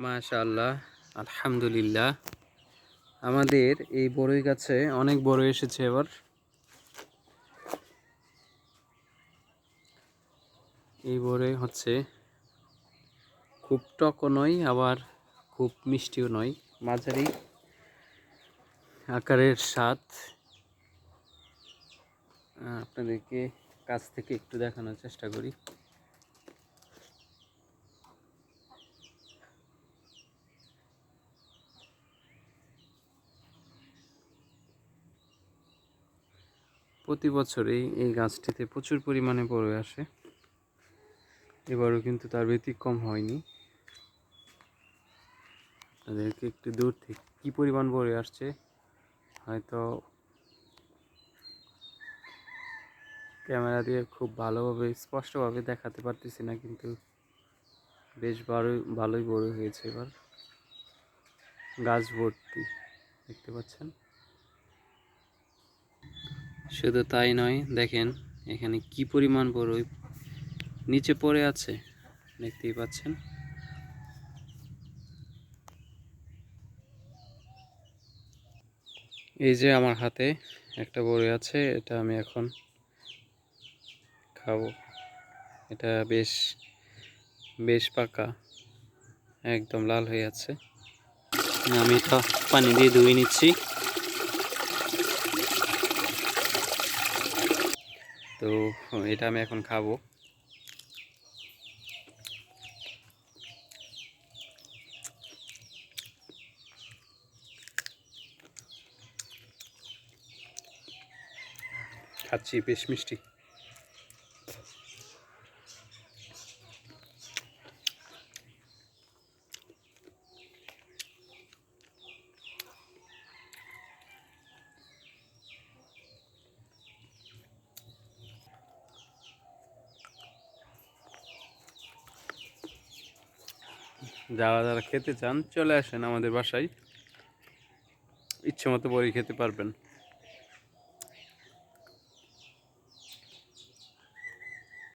মাশাআল্লাহ, আলহামদুলিল্লাহ। আমাদের এই বড়ই গাছে অনেক বড়ই এসেছে এবার। এই বড়ই হচ্ছে খুব টকও নয়, আবার খুব মিষ্টিও নয়, মাঝারি আকারের স্বাদ। আপনাদেরকে কাছ থেকে একটু দেখানোর চেষ্টা করি। প্রতি বছরই এই গাছটিতে প্রচুর পরিমাণে বড়ই আসে, এবারও কিন্তু তার ব্যতিক্রম হয়নি। আপনাদেরকে একটু দূর থেকে কী পরিমাণ বড়ই আসছে হয়তো ক্যামেরা দিয়ে খুব ভালোভাবে স্পষ্টভাবে দেখাতে পারতেছি না, কিন্তু বেশ ভালোই বড় হয়েছে এবার। গাছ ভর্তি দেখতে পাচ্ছেন। শুধু তাই নয়, দেখেন এখানে কি পরিমাণ বড়ই নিচে পড়ে আছে, দেখতেই পাচ্ছেন। এই যে আমার হাতে একটা বড়ই আছে, এটা আমি এখন খাবো। এটা বেশ বেশ পাকা, একদম লাল হয়ে আছে। আমি এটা পানি দিয়ে ধুয়ে নিচ্ছি। তো এটা আমি এখন খাবো। খাচ্ছি, বেশ মিষ্টি। যারা যারা খেতে চান চলে আসেন আমাদের বাসায়, ইচ্ছে মতো বড়ি খেতে পারবেন।